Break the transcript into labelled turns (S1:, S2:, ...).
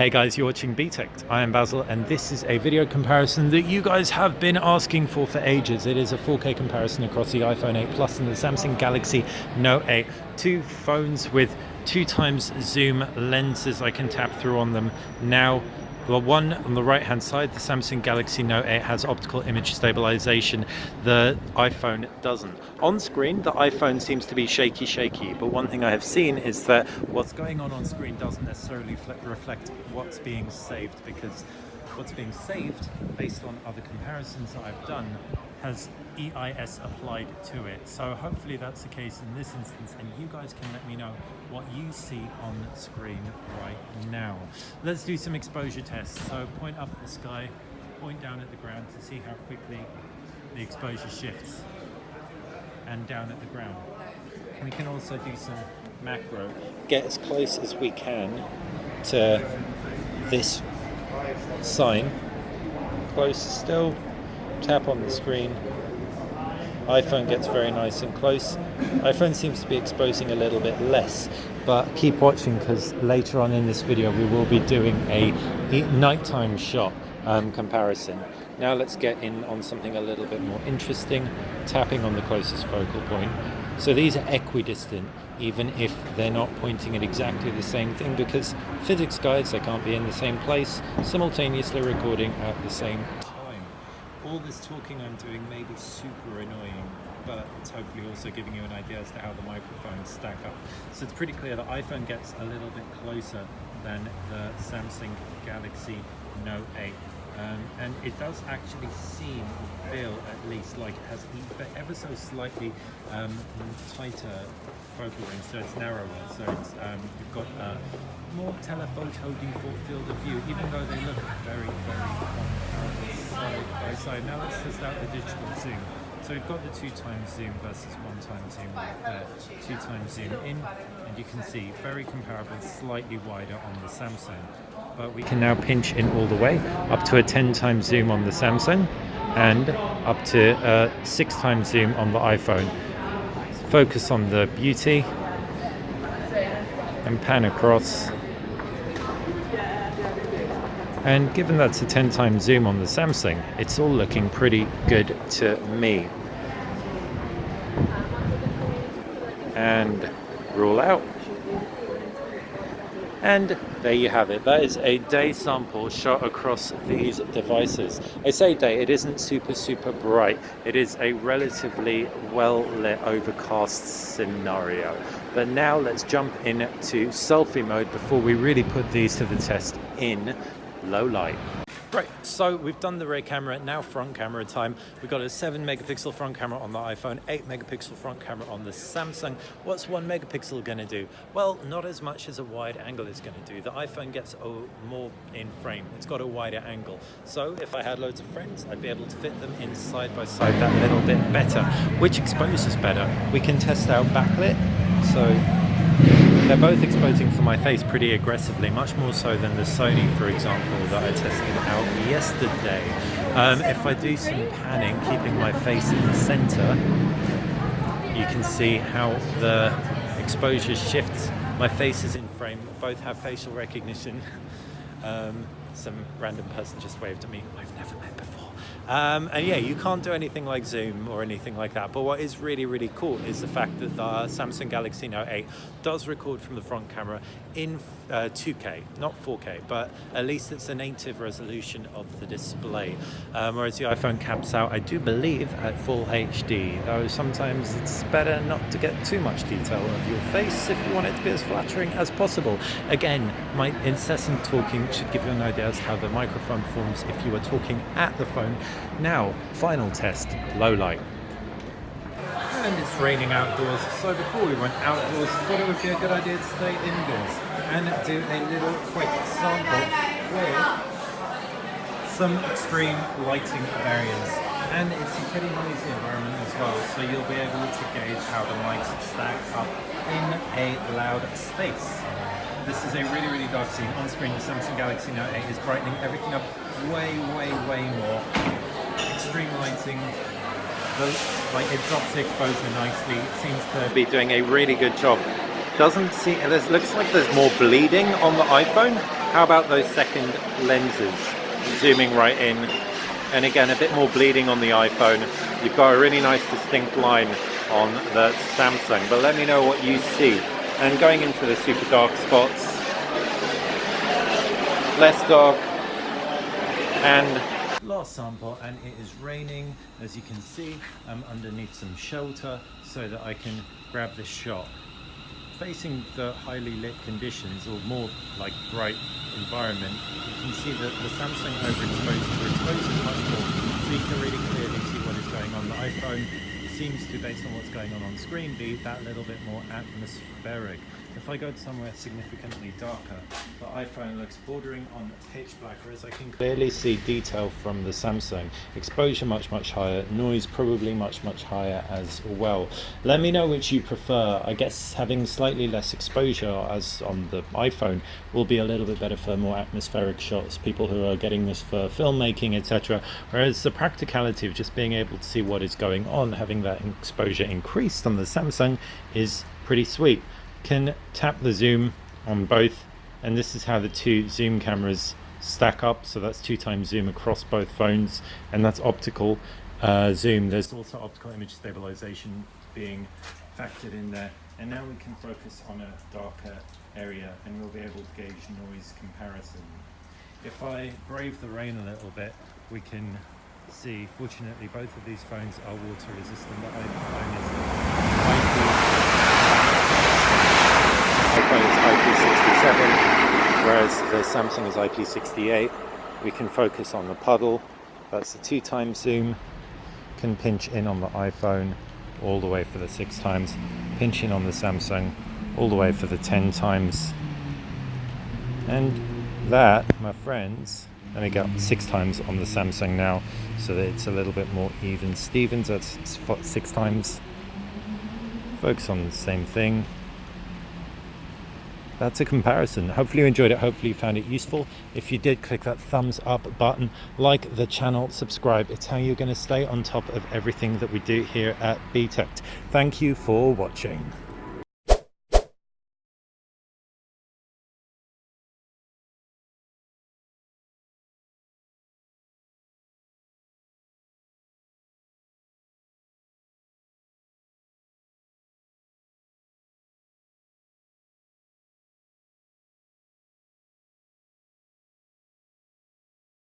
S1: Hey guys, you're watching BTech. I am Basil, and this is a video comparison that you guys have been asking for ages. It is a 4K comparison across the iPhone 8 Plus and the Samsung Galaxy Note 8. Two phones with 2x zoom lenses I can tap through on them now. The one on the right hand side, the Samsung Galaxy Note 8, has optical image stabilization. The iPhone doesn't. On screen, the iPhone seems to be shaky, but one thing I have seen is that what's going on screen doesn't necessarily reflect what's being saved, because what's being saved, based on other comparisons that I've done, has EIS applied to it. So hopefully that's the case in this instance, and you guys can let me know what you see on screen right now. Let's do some exposure tests. So point up at the sky, point down at the ground to see how quickly the exposure shifts, and down at the ground. We can also do some macro. Get as close as we can to this sign. Close still. Tap on the screen. iPhone gets very nice and close. iPhone seems to be exposing a little bit less, but keep watching, because later on in this video we will be doing a nighttime shot comparison. Now let's get in on something a little bit more interesting, tapping on the closest focal point. So these are equidistant, even if they're not pointing at exactly the same thing, because physics guides, they can't be in the same place, simultaneously recording at the same time. All this talking I'm doing may be super annoying, but it's hopefully also giving you an idea as to how the microphones stack up. So it's pretty clear the iPhone gets a little bit closer than the Samsung Galaxy Note 8. And it does actually seem, or feel at least, like it has ever so slightly tighter focal range, so it's narrower. So it's, you've got a more telephoto default field of view, even though they look very comparable side by side. Now let's test out the digital zoom. So we've got the 2x zoom versus 1x zoom right there. 2x zoom in, and you can see very comparable, slightly wider on the Samsung. But we can now pinch in all the way, up to a 10x zoom on the Samsung, and up to a 6x zoom on the iPhone. Focus on the beauty, and pan across. And given that's a 10x zoom on the Samsung, it's all looking pretty good to me. And rule out. And there you have it. That is a day sample shot across these devices. I say day, it isn't super bright. It is a relatively well lit, overcast scenario. But now let's jump into selfie mode before we really put these to the test in low light. Right, so we've done the rear camera, now front camera time. We've got a 7 megapixel front camera on the iPhone, 8 megapixel front camera on the Samsung. What's 1 megapixel going to do? Well, not as much as a wide angle is going to do. The iPhone gets more in frame. It's got a wider angle. So if I had loads of friends, I'd be able to fit them in side by side that little bit better. Which exposes better? We can test out backlit. So they're both exposing for my face pretty aggressively, much more so than the Sony, for example, that I tested out yesterday. If I do some panning, keeping my face in the center, you can see how the exposure shifts. My face is in frame. Both have facial recognition. Some random person just waved at me I've never met before. And yeah, you can't do anything like zoom or anything like that, but what is really cool is the fact that the Samsung Galaxy Note 8 does record from the front camera in 2K, not 4K, but at least it's a native resolution of the display, whereas the iPhone caps out, I do believe, at full HD, though sometimes it's better not to get too much detail of your face if you want it to be as flattering as possible. Again, my incessant talking should give you an idea as to how the microphone performs if you are talking at the phone. Now, final test, low light. And it's raining outdoors, so before we went outdoors, thought it would be a good idea to stay indoors and do a little quick sample with some extreme lighting areas. And it's a pretty noisy environment as well, so you'll be able to gauge how the mics stack up in a loud space. This is a really dark scene. On screen, the Samsung Galaxy Note 8 is brightening everything up way more. Extreme lighting. It drops the exposure nicely. It seems to be doing a really good job. Looks like there's more bleeding on the iPhone, How about those second lenses zooming right in? And again, a bit more bleeding on the iPhone. You've got a really nice distinct line on the Samsung, but let me know what you see. And going into the super dark spots, less dark, and last sample, and it is raining. As you can see, I'm underneath some shelter so that I can grab this shot. Facing the highly lit conditions, or more like bright environment, you can see that the Samsung overexposes much more, so you can really clearly see what is going on. The iPhone seems to, based on what's going on screen, be that little bit more atmospheric. If I go to somewhere significantly darker, the iPhone looks bordering on pitch black, whereas I can clearly see detail from the Samsung. Exposure much higher, noise probably much higher as well. Let me know which you prefer. I guess having slightly less exposure as on the iPhone will be a little bit better for more atmospheric shots, people who are getting this for filmmaking, etc. Whereas the practicality of just being able to see what is going on, having that exposure increased on the Samsung, is pretty sweet. Can tap the zoom on both, and this is how the two zoom cameras stack up. So that's 2x zoom across both phones, and that's optical zoom. There's also optical image stabilization being factored in there, and now we can focus on a darker area and we'll be able to gauge noise comparison. If I brave the rain a little bit, we can see, fortunately both of these phones are water resistant. The iPhone is IP67, whereas the Samsung is IP68. We can focus on the puddle. That's the 2x zoom. Can pinch in on the iPhone all the way for the 6x. Pinch in on the Samsung all the way for the 10x. And that, my friends, let me go 6x on the Samsung now, so that it's a little bit more even. Stevens, that's 6x. Focus on the same thing. That's a comparison. Hopefully you enjoyed it. Hopefully you found it useful. If you did, click that thumbs up button, like the channel, subscribe. It's how you're going to stay on top of everything that we do here at BTech. Thank you for watching.